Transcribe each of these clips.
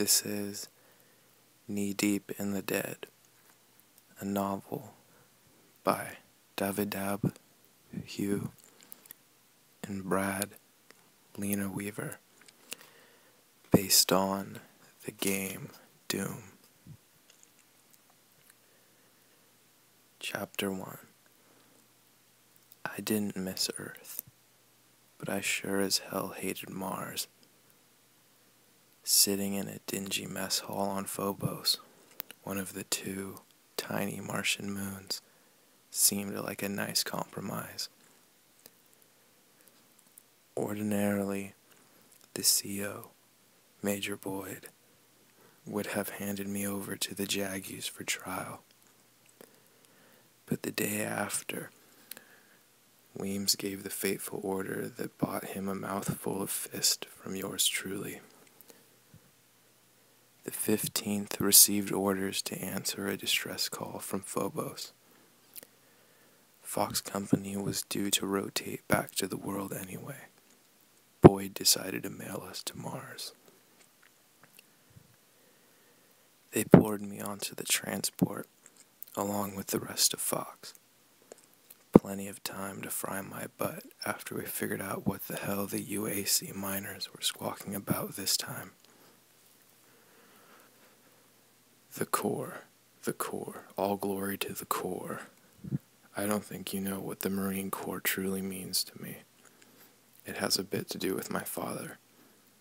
This is Knee Deep in the Dead, a novel by Dafyddab, Hugh, and Linaweaver, based on the game Doom. Chapter 1. I didn't miss Earth, but I sure as hell hated Mars. Sitting in a dingy mess hall on Phobos, one of the two tiny Martian moons, seemed like a nice compromise. Ordinarily, the CO, Major Boyd, would have handed me over to the Jaguars for trial. But the day after, Weems gave the fateful order that bought him a mouthful of fist from yours truly. The 15th received orders to answer a distress call from Phobos. Fox Company was due to rotate back to the world anyway. Boyd decided to mail us to Mars. They poured me onto the transport, along with the rest of Fox. Plenty of time to fry my butt after we figured out what the hell the UAC miners were squawking about this time. The Corps, all glory to the Corps. I don't think you know what the Marine Corps truly means to me. It has a bit to do with my father.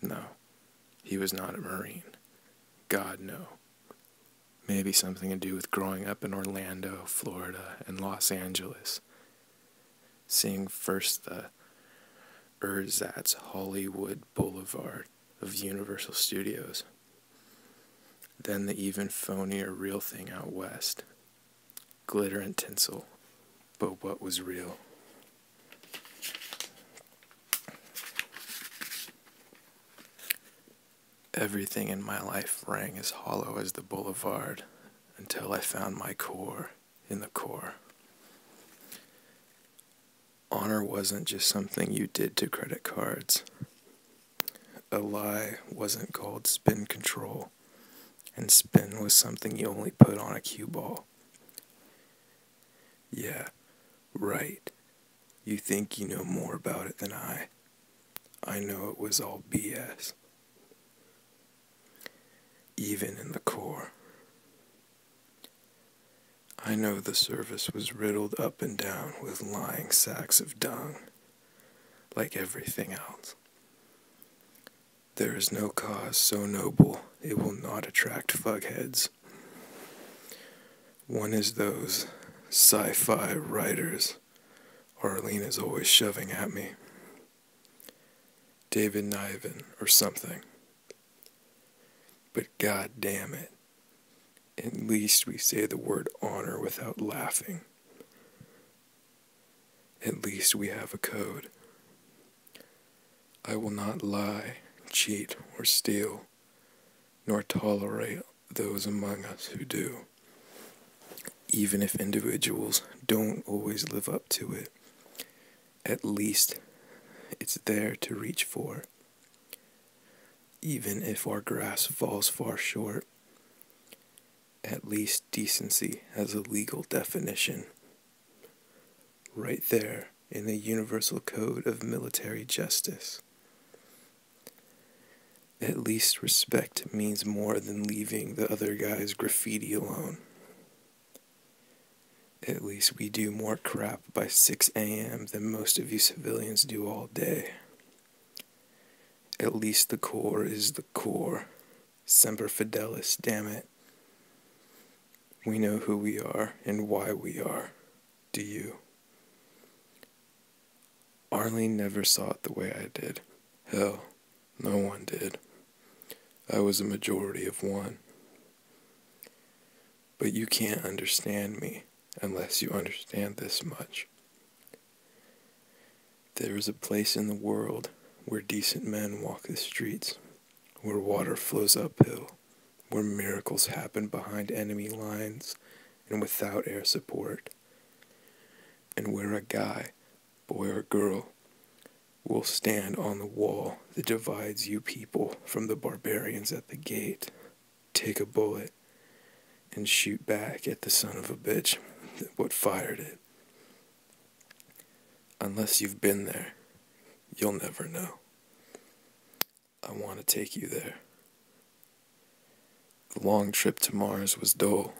No, he was not a Marine. God, no. Maybe something to do with growing up in Orlando, Florida, and Los Angeles. Seeing first the ersatz Hollywood Boulevard of Universal Studios. Then the even phonier real thing out west. Glitter and tinsel, but what was real? Everything in my life rang as hollow as the boulevard until I found my core in the Corps. Honor wasn't just something you did to credit cards. A lie wasn't called spin control, and spin was something you only put on a cue ball. Yeah, right. You think you know more about it than I. I know it was all BS. Even in the Corps. I know the service was riddled up and down with lying sacks of dung, like everything else. There is no cause so noble it will not attract fugheads. One is those sci-fi writers Arlene is always shoving at me. David Niven or something. But god damn it, at least we say the word honor without laughing. At least we have a code. I will not lie, cheat, or steal, nor tolerate those among us who do. Even if individuals don't always live up to it, at least it's there to reach for. Even if our grasp falls far short, at least decency has a legal definition. Right there in the Universal Code of Military Justice. At least respect means more than leaving the other guy's graffiti alone. At least we do more crap by 6 a.m. than most of you civilians do all day. At least the Corps is the Corps. Semper Fidelis, damn it. We know who we are and why we are. Do you? Arlene never saw it the way I did. Hell, no one did. I was a majority of one. But you can't understand me unless you understand this much. There is a place in the world where decent men walk the streets, where water flows uphill, where miracles happen behind enemy lines and without air support, and where a guy, boy or girl, will stand on the wall that divides you people from the barbarians at the gate, take a bullet, and shoot back at the son of a bitch what fired it. Unless you've been there, you'll never know. I want to take you there. The long trip to Mars was dull,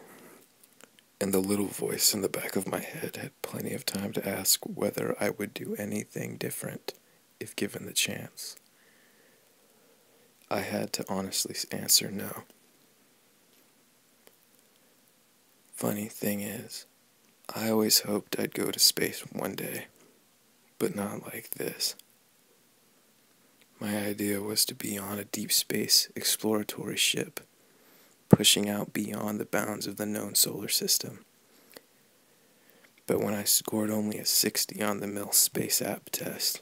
and the little voice in the back of my head had plenty of time to ask whether I would do anything different if given the chance. I had to honestly answer no. Funny thing is, I always hoped I'd go to space one day, but not like this. My idea was to be on a deep space exploratory ship, pushing out beyond the bounds of the known solar system. But when I scored only a 60 on the MIL Space App test,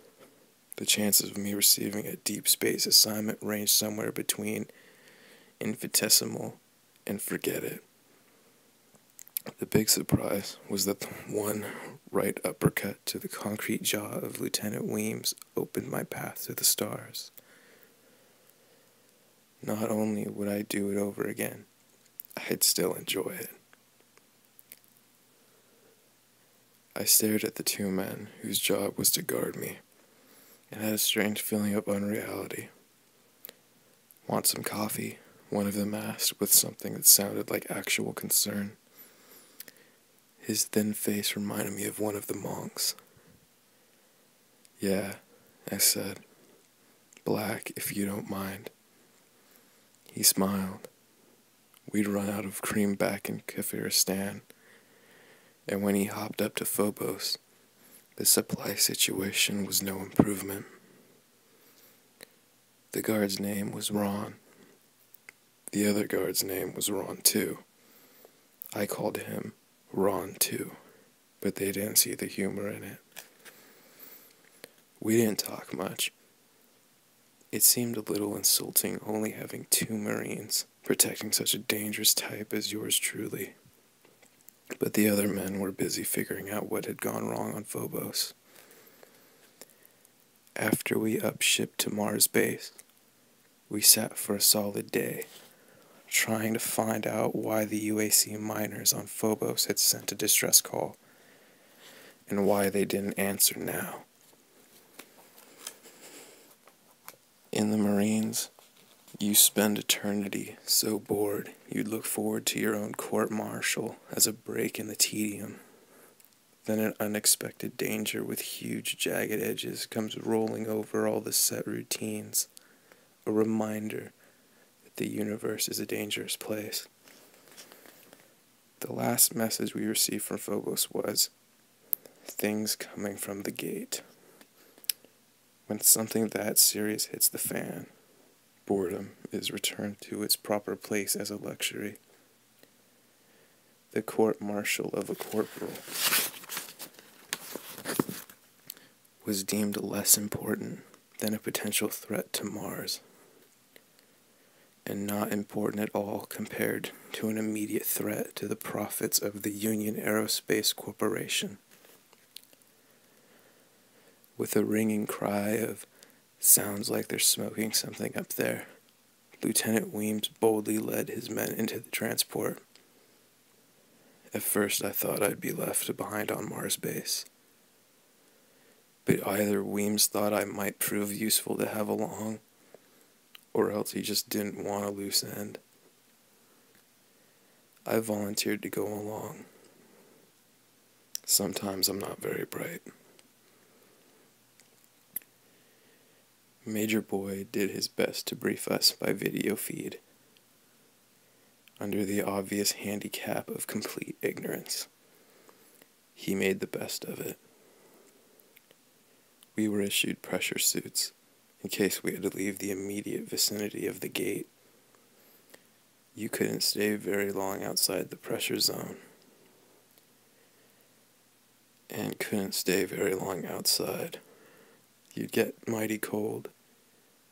the chances of me receiving a deep space assignment ranged somewhere between infinitesimal and forget it. The big surprise was that the one right uppercut to the concrete jaw of Lieutenant Weems opened my path to the stars. Not only would I do it over again, I'd still enjoy it. I stared at the two men whose job was to guard me, and had a strange feeling of unreality. "Want some coffee?" one of them asked with something that sounded like actual concern. His thin face reminded me of one of the monks. "Yeah," I said. "Black, if you don't mind." He smiled. We'd run out of cream back in Kafiristan, and when he hopped up to Phobos, the supply situation was no improvement. The guard's name was Ron. The other guard's name was Ron too. I called him Ron too, but they didn't see the humor in it. We didn't talk much. It seemed a little insulting only having two Marines protecting such a dangerous type as yours truly. But the other men were busy figuring out what had gone wrong on Phobos. After we upshipped to Mars base, we sat for a solid day, trying to find out why the UAC miners on Phobos had sent a distress call, and why they didn't answer now. In the Marines, you spend eternity so bored you'd look forward to your own court-martial as a break in the tedium. Then an unexpected danger with huge jagged edges comes rolling over all the set routines, a reminder that the universe is a dangerous place. The last message we received from Phobos was, "Things coming from the gate." When something that serious hits the fan, boredom is returned to its proper place as a luxury. The court-martial of a corporal was deemed less important than a potential threat to Mars, and not important at all compared to an immediate threat to the profits of the Union Aerospace Corporation. With a ringing cry of, "Sounds like they're smoking something up there," Lieutenant Weems boldly led his men into the transport. At first I thought I'd be left behind on Mars base, but either Weems thought I might prove useful to have along, or else he just didn't want a loose end. I volunteered to go along. Sometimes I'm not very bright. Major Boyd did his best to brief us by video feed, under the obvious handicap of complete ignorance. He made the best of it. We were issued pressure suits in case we had to leave the immediate vicinity of the gate. You couldn't stay very long outside the pressure zone, and couldn't stay very long outside. You'd get mighty cold,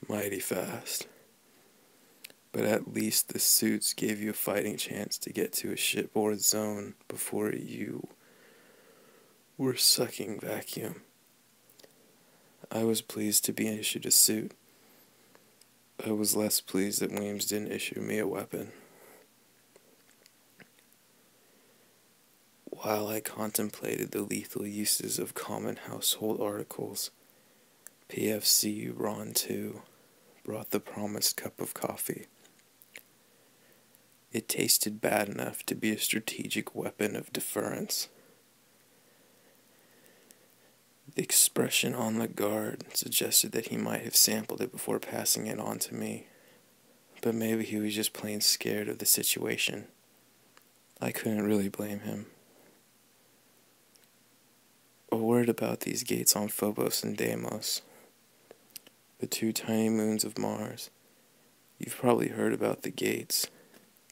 mighty fast. But at least the suits gave you a fighting chance to get to a shipboard zone before you were sucking vacuum. I was pleased to be issued a suit. I was less pleased that Weems didn't issue me a weapon. While I contemplated the lethal uses of common household articles, PFC Ron 2 brought the promised cup of coffee. It tasted bad enough to be a strategic weapon of deference. The expression on the guard suggested that he might have sampled it before passing it on to me, but maybe he was just plain scared of the situation. I couldn't really blame him. A word about these gates on Phobos and Deimos, the two tiny moons of Mars. You've probably heard about the gates,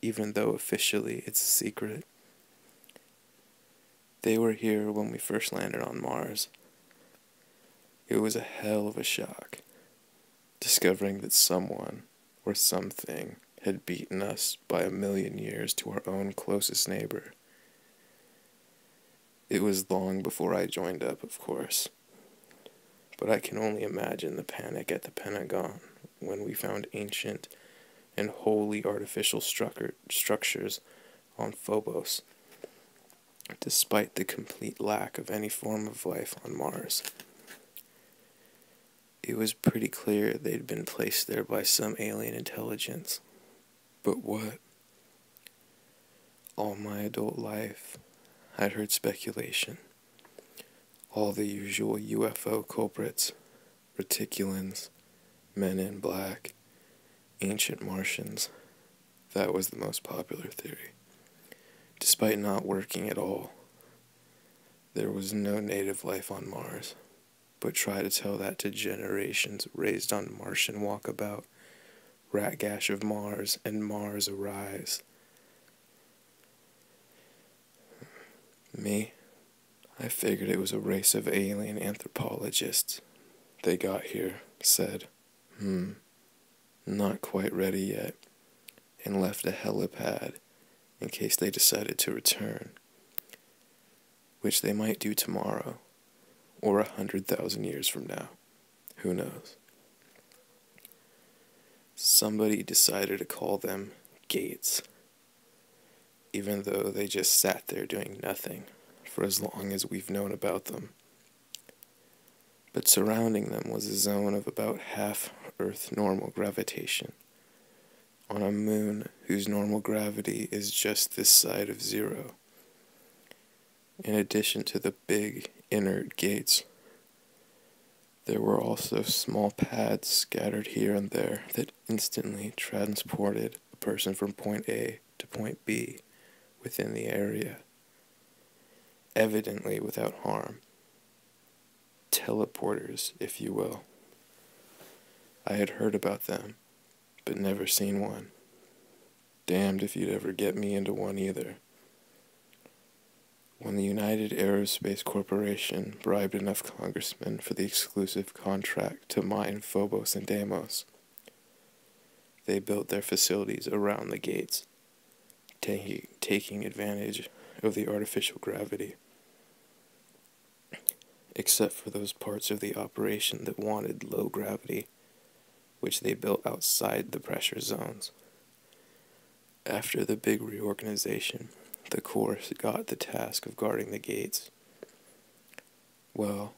even though officially it's a secret. They were here when we first landed on Mars. It was a hell of a shock, discovering that someone or something had beaten us by 1,000,000 years to our own closest neighbor. It was long before I joined up, of course, but I can only imagine the panic at the Pentagon when we found ancient and wholly artificial structures on Phobos, despite the complete lack of any form of life on Mars. It was pretty clear they'd been placed there by some alien intelligence. But what? All my adult life, I'd heard speculation. All the usual UFO culprits, reticulans, men in black, ancient Martians. That was the most popular theory. Despite not working at all, there was no native life on Mars. But try to tell that to generations raised on Martian walkabout, rat gash of Mars, and Mars Arise. Me, I figured it was a race of alien anthropologists. They got here, said, not quite ready yet, and left a helipad in case they decided to return, which they might do tomorrow. Or 100,000 years from now. Who knows? Somebody decided to call them gates, even though they just sat there doing nothing for as long as we've known about them. But surrounding them was a zone of about half Earth normal gravitation, on a moon whose normal gravity is just this side of zero. In addition to the big inert gates, there were also small pads scattered here and there that instantly transported a person from point A to point B within the area, evidently without harm. Teleporters, if you will. I had heard about them, but never seen one. Damned if you'd ever get me into one either. When the United Aerospace Corporation bribed enough congressmen for the exclusive contract to mine Phobos and Deimos, they built their facilities around the gates, taking advantage of the artificial gravity. Except for those parts of the operation that wanted low gravity, which they built outside the pressure zones. After the big reorganization, the Corps got the task of guarding the gates. Well,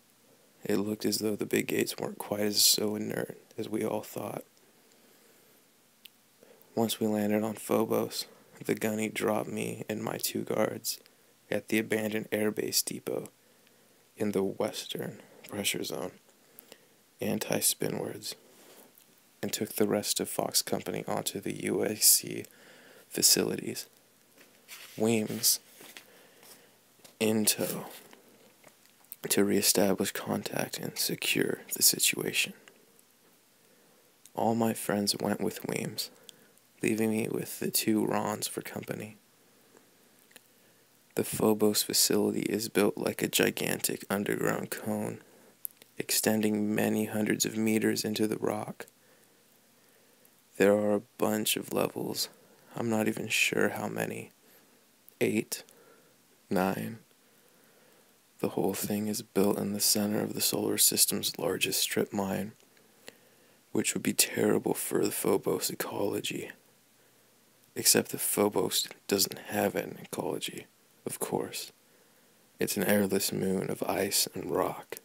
it looked as though the big gates weren't quite as so inert as we all thought. Once we landed on Phobos, the gunny dropped me and my 2 guards at the abandoned airbase depot in the western pressure zone, anti-spinwards, and took the rest of Fox Company onto the UAC facilities. Weems in tow to reestablish contact and secure the situation. All my friends went with Weems, leaving me with the 2 Rons for company. The Phobos facility is built like a gigantic underground cone, extending many hundreds of meters into the rock. There are a bunch of levels, I'm not even sure how many. 8, 9. The whole thing is built in the center of the solar system's largest strip mine, which would be terrible for the Phobos ecology. Except that Phobos doesn't have an ecology, of course. It's an airless moon of ice and rock.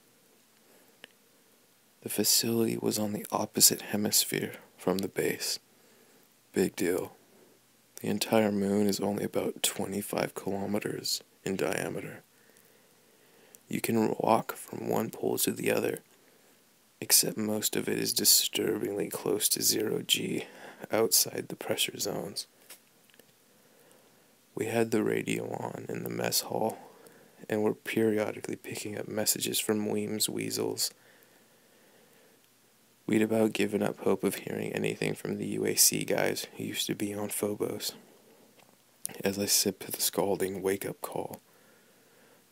The facility was on the opposite hemisphere from the base. Big deal. The entire moon is only about 25 kilometers in diameter. You can walk from one pole to the other, except most of it is disturbingly close to 0 G, outside the pressure zones. We had the radio on in the mess hall, and were periodically picking up messages from Weems weasels. We'd about given up hope of hearing anything from the UAC guys who used to be on Phobos, as I sipped the scalding wake-up call,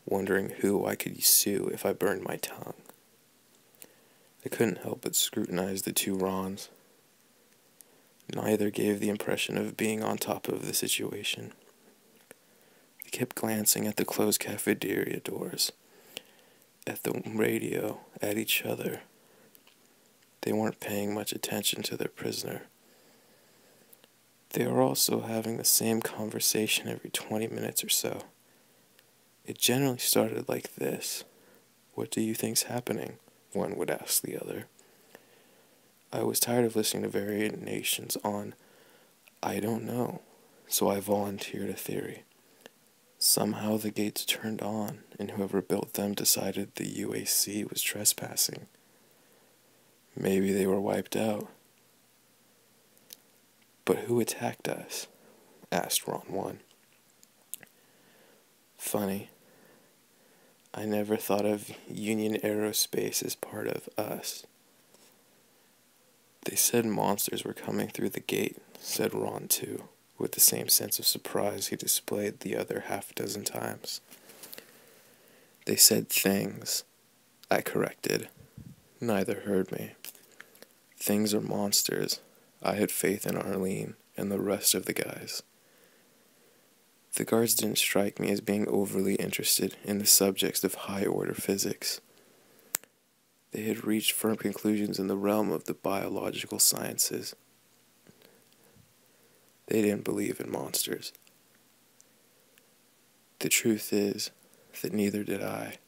wondering who I could sue if I burned my tongue. I couldn't help but scrutinize the two Rons. Neither gave the impression of being on top of the situation. They kept glancing at the closed cafeteria doors, at the radio, at each other. They weren't paying much attention to their prisoner. They were also having the same conversation every 20 minutes or so. It generally started like this. "What do you think's happening?" one would ask the other. I was tired of listening to variations on "I don't know," so I volunteered a theory. Somehow the gates turned on, and whoever built them decided the UAC was trespassing. Maybe they were wiped out. "But who attacked us?" asked Ron 1. Funny. I never thought of Union Aerospace as part of us. "They said monsters were coming through the gate," said Ron 2, with the same sense of surprise he displayed the other half-dozen times. "They said things," I corrected. Neither heard me. Things are monsters. I had faith in Arlene and the rest of the guys. The guards didn't strike me as being overly interested in the subjects of high-order physics. They had reached firm conclusions in the realm of the biological sciences. They didn't believe in monsters. The truth is that neither did I.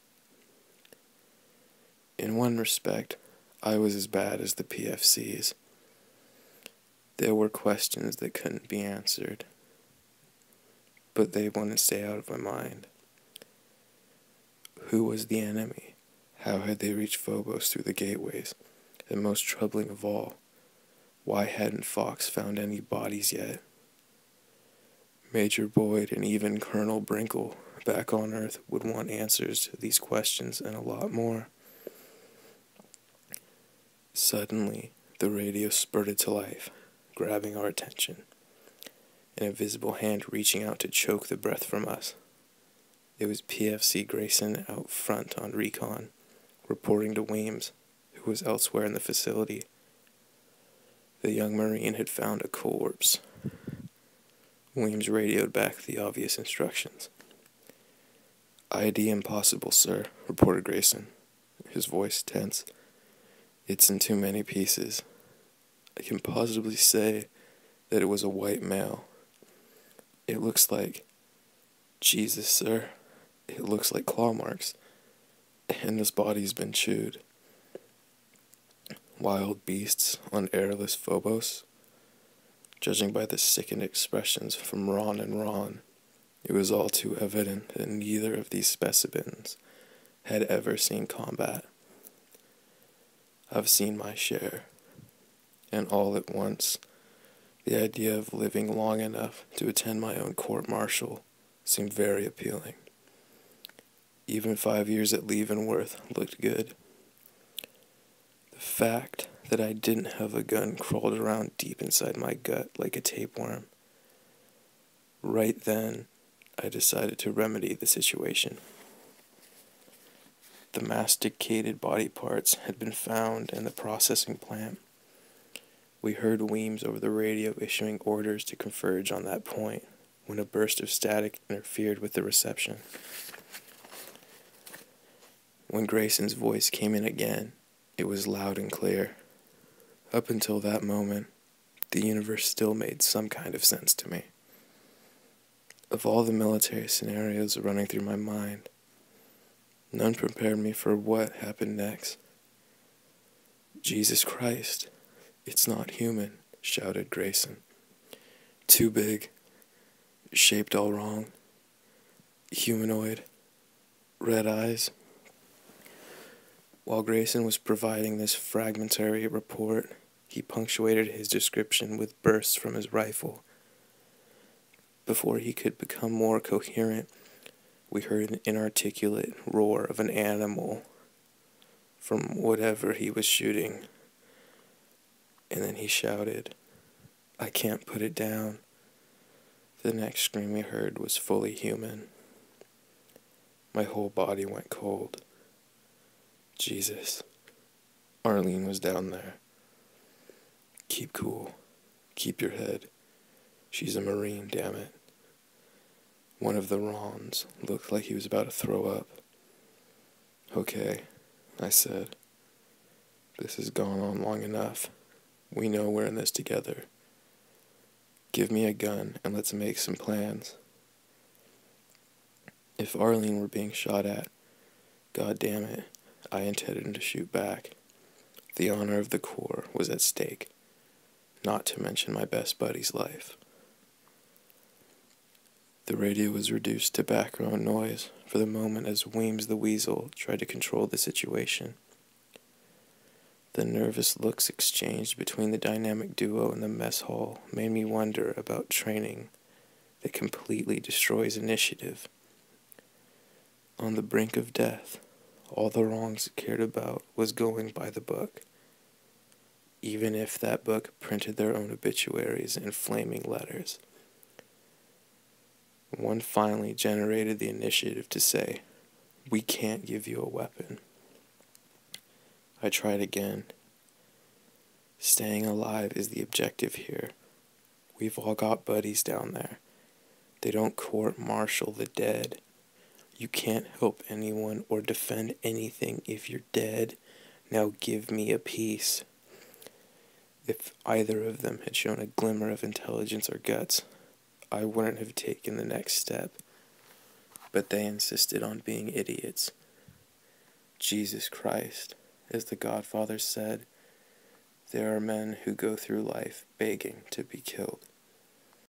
In one respect, I was as bad as the PFCs. There were questions that couldn't be answered, but they wouldn't stay out of my mind. Who was the enemy? How had they reached Phobos through the gateways? And most troubling of all, why hadn't Fox found any bodies yet? Major Boyd and even Colonel Brinkle, back on Earth, would want answers to these questions and a lot more. Suddenly, the radio spurted to life, grabbing our attention, an invisible hand reaching out to choke the breath from us. It was PFC Grayson out front on recon, reporting to Weems, who was elsewhere in the facility. The young Marine had found a corpse. Weems radioed back the obvious instructions. "ID impossible, sir," reported Grayson, his voice tense. "It's in too many pieces. I can positively say that it was a white male. It looks like... Jesus, sir. It looks like claw marks. And this body's been chewed. Wild beasts on airless Phobos?" Judging by the sickened expressions from Ron and Ron, it was all too evident that neither of these specimens had ever seen combat. I've seen my share, and all at once, the idea of living long enough to attend my own court-martial seemed very appealing. Even 5 years at Leavenworth looked good. The fact that I didn't have a gun crawled around deep inside my gut like a tapeworm. Right then, I decided to remedy the situation. The masticated body parts had been found in the processing plant. We heard Weems over the radio issuing orders to converge on that point when a burst of static interfered with the reception. When Grayson's voice came in again, it was loud and clear. Up until that moment, the universe still made some kind of sense to me. Of all the military scenarios running through my mind, none prepared me for what happened next. "Jesus Christ, it's not human," shouted Grayson. "Too big, shaped all wrong, humanoid, red eyes." While Grayson was providing this fragmentary report, he punctuated his description with bursts from his rifle. Before he could become more coherent, we heard an inarticulate roar of an animal from whatever he was shooting. And then he shouted, "I can't put it down." The next scream we heard was fully human. My whole body went cold. Jesus. Arlene was down there. "Keep cool. Keep your head. She's a Marine, damn it." One of the Rons looked like he was about to throw up. "Okay," I said. "This has gone on long enough. We know we're in this together. Give me a gun and let's make some plans." If Arlene were being shot at, God damn it, I intended to shoot back. The honor of the Corps was at stake, not to mention my best buddy's life. The radio was reduced to background noise for the moment as Weems the Weasel tried to control the situation. The nervous looks exchanged between the dynamic duo in the mess hall made me wonder about training that completely destroys initiative. On the brink of death, all the wrongs it cared about was going by the book, even if that book printed their own obituaries in flaming letters. One finally generated the initiative to say, "We can't give you a weapon." I tried again. Staying alive is the objective here. We've all got buddies down there. They don't court-martial the dead. You can't help anyone or defend anything if you're dead. Now give me a piece. If either of them had shown a glimmer of intelligence or guts, I wouldn't have taken the next step. But they insisted on being idiots. Jesus Christ, as the Godfather said, there are men who go through life begging to be killed.